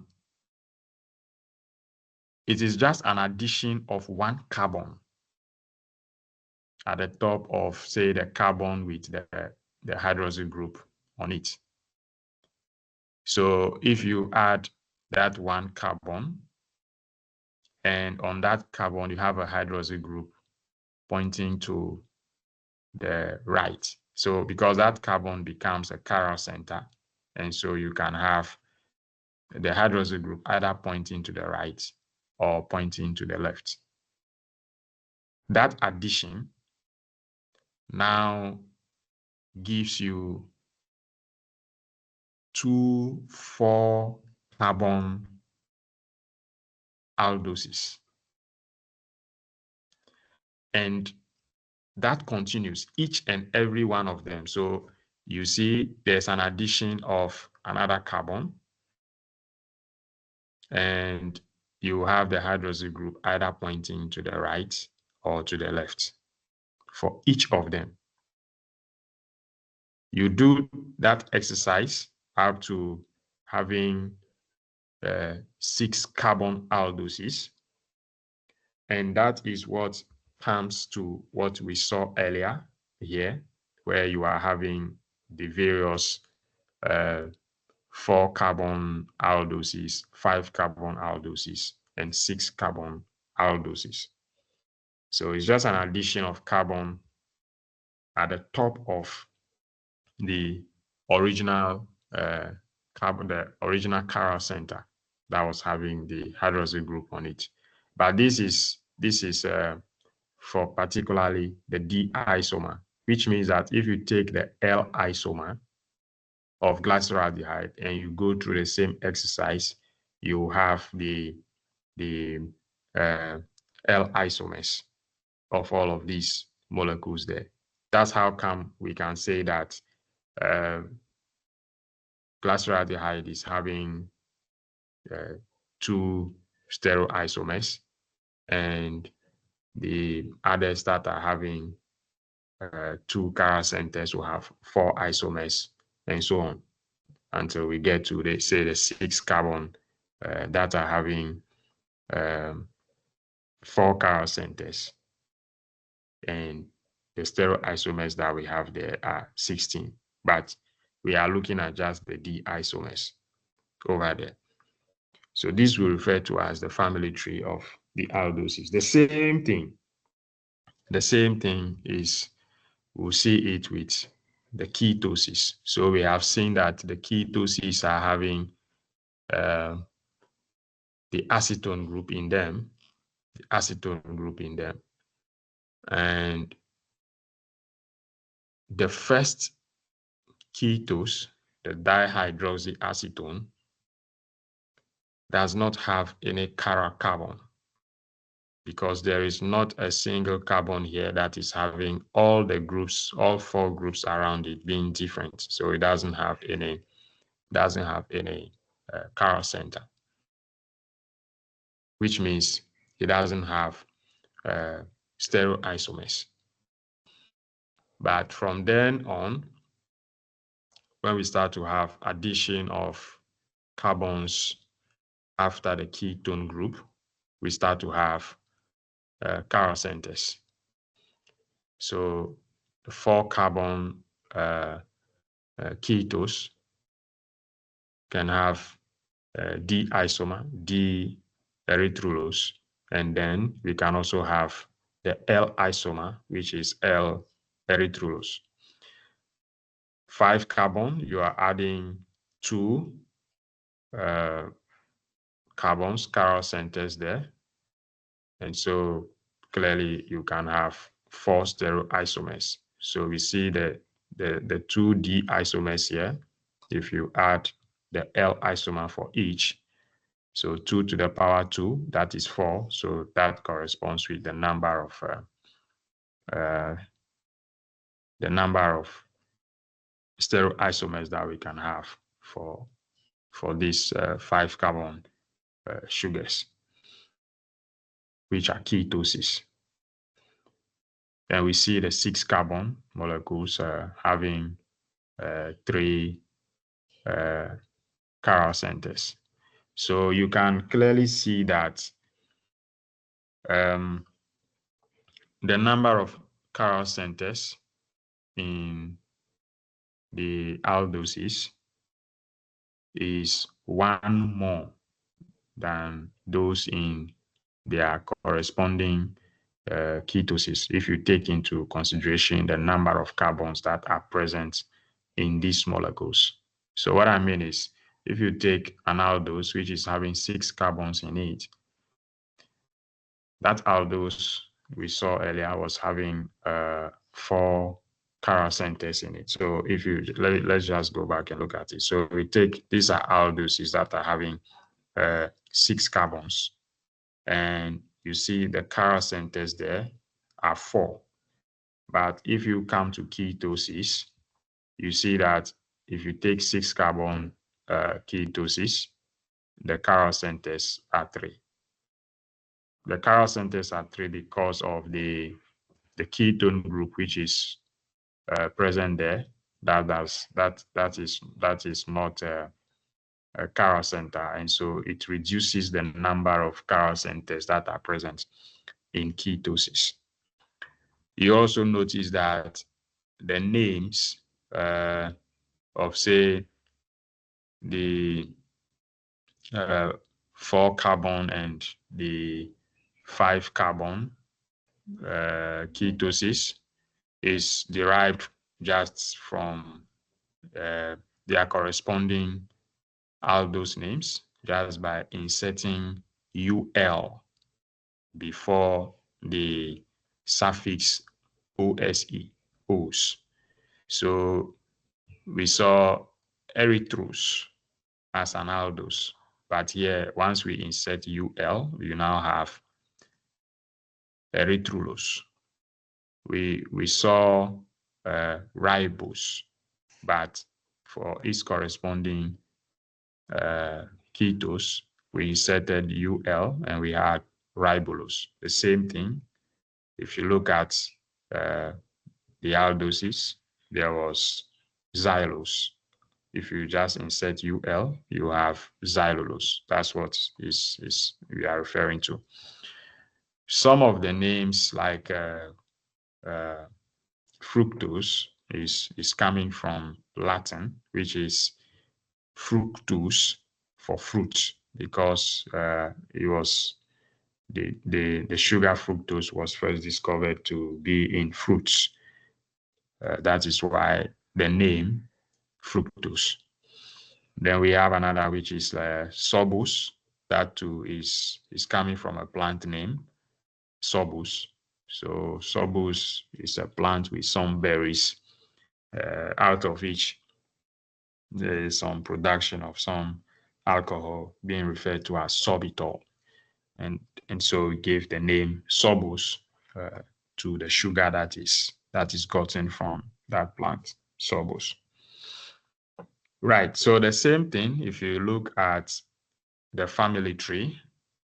it is just an addition of one carbon at the top of, say, the carbon with the hydroxyl group on it. So if you add that one carbon, and on that carbon, you have a hydroxyl group pointing to the right. So because that carbon becomes a chiral center, and so you can have the hydroxyl group either pointing to the right or pointing to the left. That addition now gives you 2 4-carbon aldoses. And that continues each and every one of them. So you see there's an addition of another carbon, and you have the hydroxyl group either pointing to the right or to the left for each of them. You do that exercise up to having 6 carbon aldoses, and that is what comes to what we saw earlier here, where you are having the various 4 carbon aldoses, 5 carbon aldoses, and 6 carbon aldoses. So it's just an addition of carbon at the top of the original carbon, the original chiral center that was having the hydroxyl group on it. But this is for particularly the D isomer, which means that if you take the L isomer of glyceraldehyde and you go through the same exercise, you have the L isomers of all of these molecules there. That's how come we can say that glyceraldehyde is having 2 stereoisomers, and the others that are having 2 chiral centers will have 4 isomers, and so on, until we get to the 6 carbon that are having 4 chiral centers, and the stereoisomers that we have there are 16. But we are looking at just the D isomers over there. So this we refer to as the family tree of the aldoses. The same thing is, we'll see it with the ketoses. So we have seen that the ketoses are having the acetone group in them, and the first ketose, the dihydroxyacetone, does not have any chiral carbon, because there is not a single carbon here that is having all the groups, all 4 groups around it being different. So it doesn't have any chiral center, which means it doesn't have stereoisomers. But from then on, when we start to have addition of carbons after the ketone group, we start to have chiral centers. So the 4 carbon ketose can have D isomer, D erythrulose, and then we can also have the L isomer, which is L erythrulose. 5 carbon, you are adding 2 carbons, chiral centers there. And so clearly you can have 4 stereoisomers. So we see the 2 D isomers here. If you add the L isomer for each, so 2 to the power 2, that is 4. So that corresponds with the number of stereoisomers that we can have for for these 5 carbon sugars, which are ketosis. Then we see the 6 carbon molecules having 3 chiral centers. So you can clearly see that the number of chiral centers in the aldoses is 1 more than those in their corresponding ketosis, if you take into consideration the number of carbons that are present in these molecules. So what I mean is, if you take an aldose, which is having 6 carbons in it, that aldose we saw earlier was having 4 chiral centers in it. So if you, let's just go back and look at it. So we take, these are aldoses that are having 6 carbons. And you see the chiral centers there are 4. But if you come to ketosis, you see that if you take 6 carbon ketosis, the chiral centers are 3. The chiral centers are 3 because of the ketone group which is present there. That is not a chiral center, and so it reduces the number of chiral centers that are present in ketosis. You also notice that the names of, say, the 4 carbon and the 5 carbon ketosis is derived just from their corresponding aldose names, just by inserting UL before the suffix OSE, OS. So we saw erythrose as an aldose, but here, once we insert UL, you now have erythrulose. We saw ribose, but for its corresponding ketose, we inserted UL and we had ribulose. The same thing, if you look at the aldoses, there was xylose. If you just insert UL, you have xylulose. That's what we are referring to. Some of the names, like fructose, is coming from Latin, which is fructus for fruit, because it was the sugar fructose was first discovered to be in fruits. That is why the name fructose. Then we have another, which is sorbus. That too is coming from a plant name, sorbus. So sorbus is a plant with some berries, out of which there is some production of some alcohol being referred to as sorbitol. And so we gave the name sorbus to the sugar that is gotten from that plant, sorbus. Right, so the same thing, if you look at the family tree,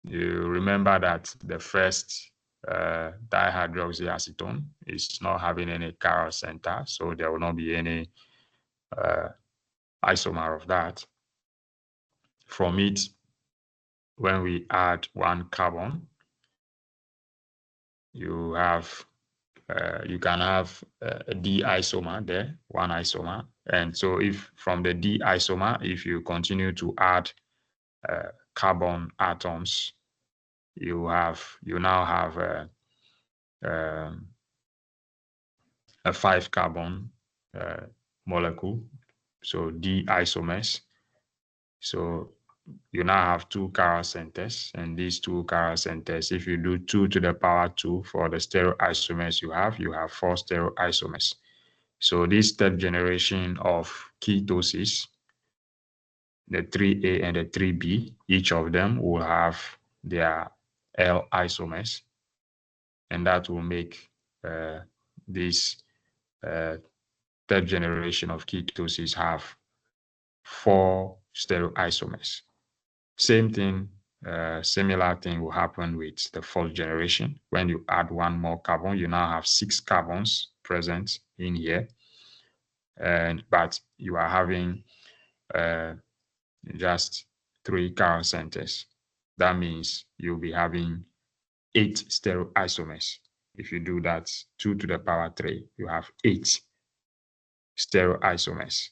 you remember that the first dihydroxyacetone is not having any chiral center, so there will not be any isomer of that. From it, when we add 1 carbon, you can have a D isomer there, 1 isomer. And so if from the D isomer, if you continue to add carbon atoms, you now have a 5 carbon molecule, so D isomers. So you now have 2 chiral centers, and these 2 chiral centers, if you do 2 to the power 2 for the stereoisomers you have 4 stereoisomers. So this third generation of ketosis, the 3A and the 3B, each of them will have their L isomers, and that will make this third generation of ketosis have 4 stereoisomers. Same thing, similar thing will happen with the fourth generation. When you add one more carbon, you now have 6 carbons present in here, but you are having just 3 chiral centers. That means you'll be having 8 stereoisomers. If you do that, 2 to the power 3, you have 8 stereoisomers,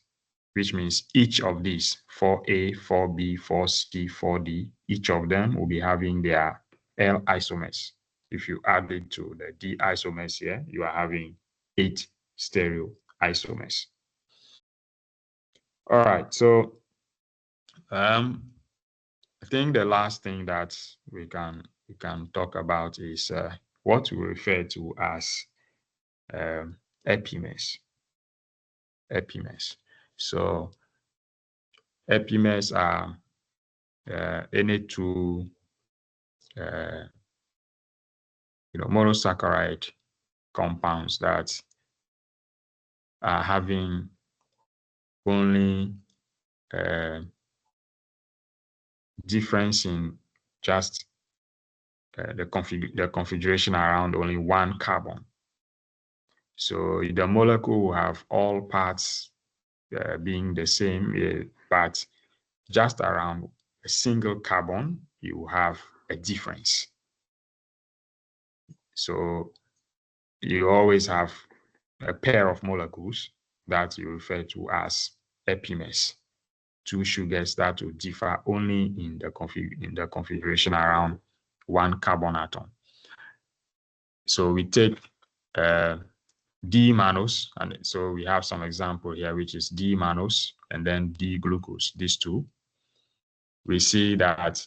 which means each of these 4A, 4B, 4C, 4D, each of them will be having their L isomers. If you add it to the D isomers here, you are having 8 stereoisomers. All right, so I think the last thing that we can talk about is what we refer to as epimers. Epimers. So epimers are any two monosaccharide compounds that are having only difference in just the configuration around only one carbon. So the molecule will have all parts being the same, but just around a single carbon, you have a difference. So you always have a pair of molecules that you refer to as epimers. 2 sugars that will differ only in the configuration around one carbon atom. So we take D-mannose, and so we have some example here, which is D-mannose and then D-glucose, these two. We see that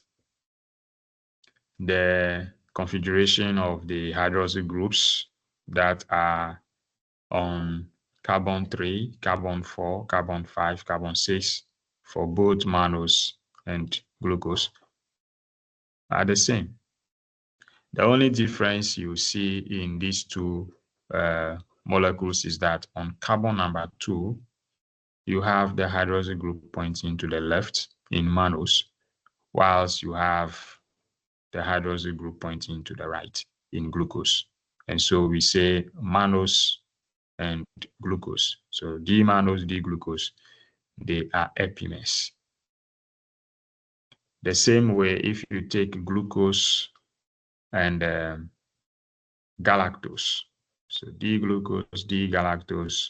the configuration of the hydroxyl groups that are on carbon 3, carbon 4, carbon 5, carbon 6 for both mannose and glucose are the same. The only difference you see in these two molecules is that on carbon number 2, you have the hydroxyl group pointing to the left in mannose, whilst you have the hydroxyl group pointing to the right in glucose. And so we say mannose and glucose. So D-mannose, D-glucose, they are epimers. The same way, if you take glucose and galactose, so D-glucose, D-galactose,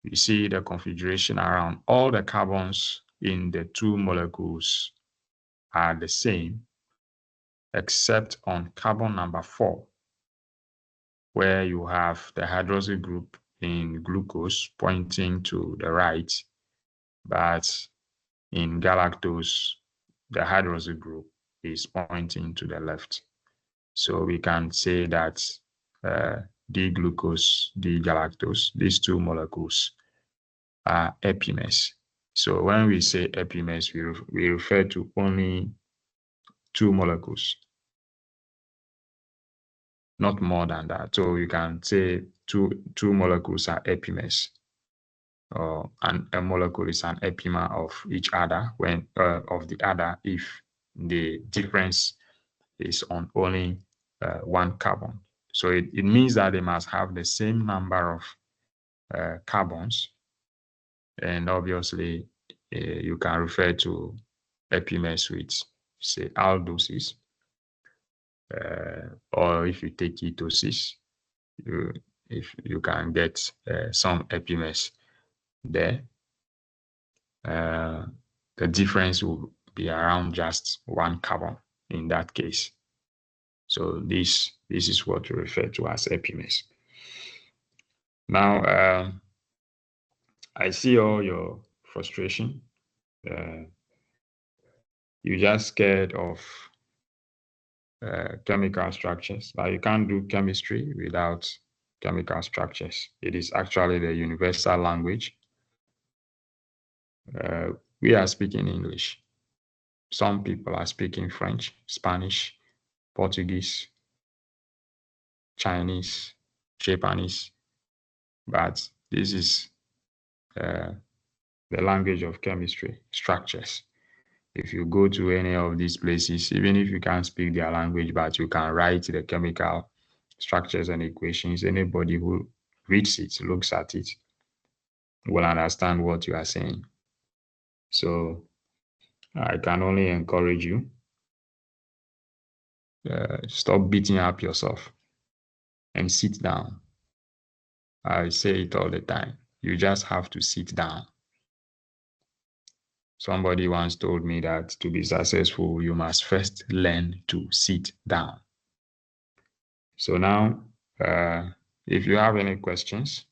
you see the configuration around all the carbons in the two molecules are the same, except on carbon number 4, where you have the hydroxyl group in glucose pointing to the right, but in galactose, the hydroxyl group is pointing to the left. So we can say that D-glucose, D-galactose, these two molecules are epimers. So when we say epimers, we refer to only 2 molecules, not more than that. So you can say two molecules are epimers, and a molecule is an epimer of each other when of the other if the difference is on only one carbon. So it means that they must have the same number of carbons, and obviously you can refer to epimers with, say, aldoses, or if you take ketosis, if you can get some epimers there. The difference will be around just one carbon in that case. So this is what we refer to as epimers. Now, I see all your frustration. You're just scared of chemical structures, but you can't do chemistry without chemical structures. It is actually the universal language. We are speaking English. Some people are speaking French, Spanish, Portuguese, Chinese, Japanese, but this is the language of chemistry, structures. If you go to any of these places, even if you can't speak their language, but you can write the chemical structures and equations, anybody who reads it, looks at it, will understand what you are saying. So I can only encourage you, stop beating up yourself and sit down. I say it all the time. You just have to sit down. Somebody once told me that to be successful, you must first learn to sit down. So now, if you have any questions,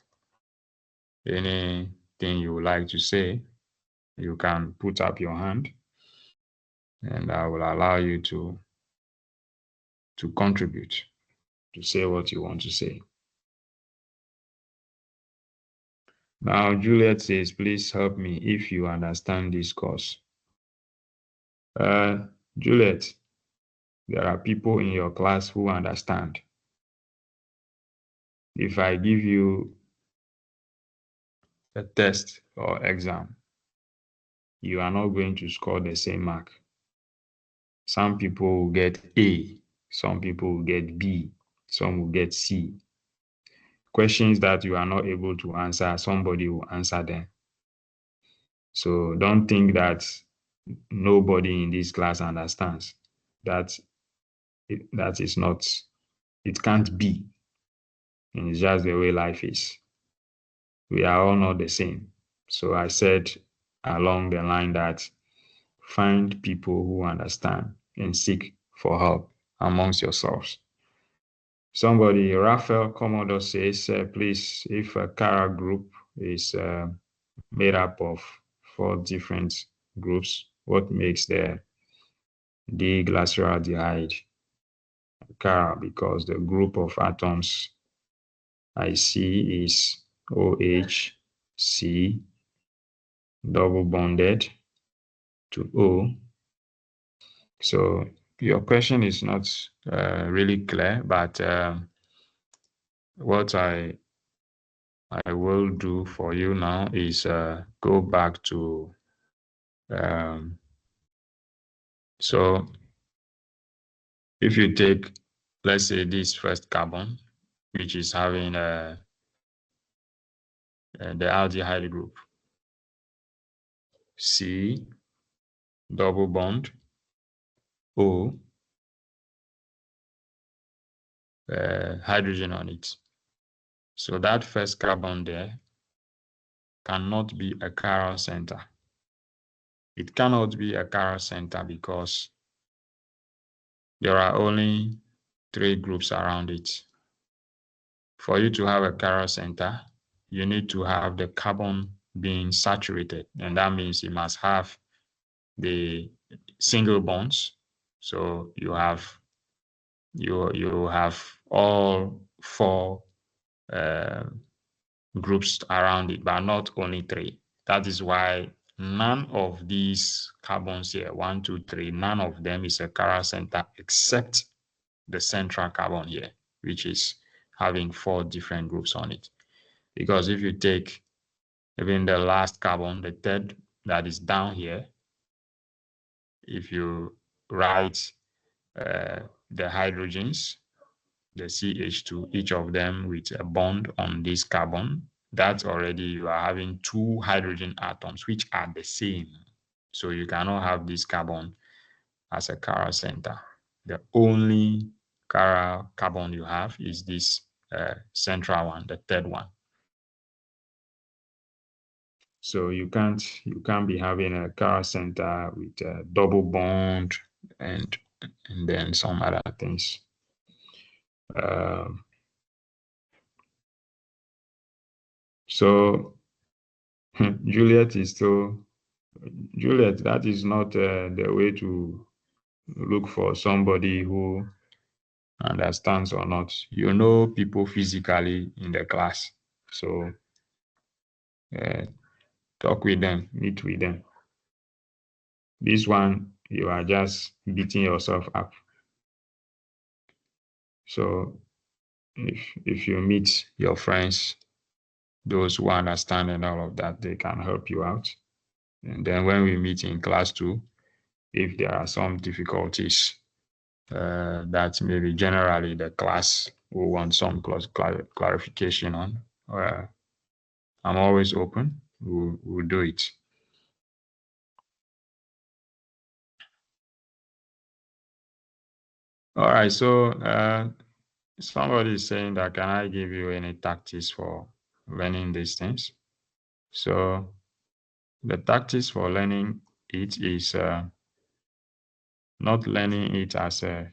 anything you would like to say, you can put up your hand and I will allow you to contribute, to say what you want to say. Now, Juliet says, please help me if you understand this course. Juliet, there are people in your class who understand. If I give you a test or exam, you are not going to score the same mark. Some people will get A, some people will get B, some will get C. Questions that you are not able to answer, somebody will answer them. So don't think that nobody in this class understands. That is not, it can't be. And it's just the way life is. We are all not the same. So I said along the line that find people who understand and seek for help amongst yourselves. Somebody, Raphael Commodore says, please, if a chiral group is made up of 4 different groups, what makes the diglyceraldehyde chiral? Because the group of atoms I see is OH, C, double bonded to O. So your question is not really clear, but what I will do for you now is go back to so if you take, let's say, this first carbon, which is having the aldehyde group, C, double bond, O, hydrogen on it. So that first carbon there cannot be a chiral center. It cannot be a chiral center because there are only 3 groups around it. For you to have a chiral center, you need to have the carbon being saturated, and that means you must have the single bonds. So you have all 4 groups around it, but not only 3. That is why none of these carbons here, 1, 2, 3, none of them is a chiral center except the central carbon here, which is having 4 different groups on it. Because if you take even the last carbon, the third that is down here, if you write the hydrogens, the CH2, each of them with a bond on this carbon, that's already, you are having 2 hydrogen atoms, which are the same. So you cannot have this carbon as a chiral center. The only chiral carbon you have is this central one, the third one. So you can't be having a chiral center with a double bond and then some other things. So Juliet, that is not the way to look for somebody who understands or not. You know people physically in the class. So talk with them, meet with them. This one, you are just beating yourself up. So if you meet your friends, those who understand and all of that, they can help you out. And then when we meet in class 2, if there are some difficulties that maybe generally the class will want some clarification on, I'm always open. We'll do it. All right. So somebody is saying that can I give you any tactics for learning these things? So the tactics for learning it is not learning it as a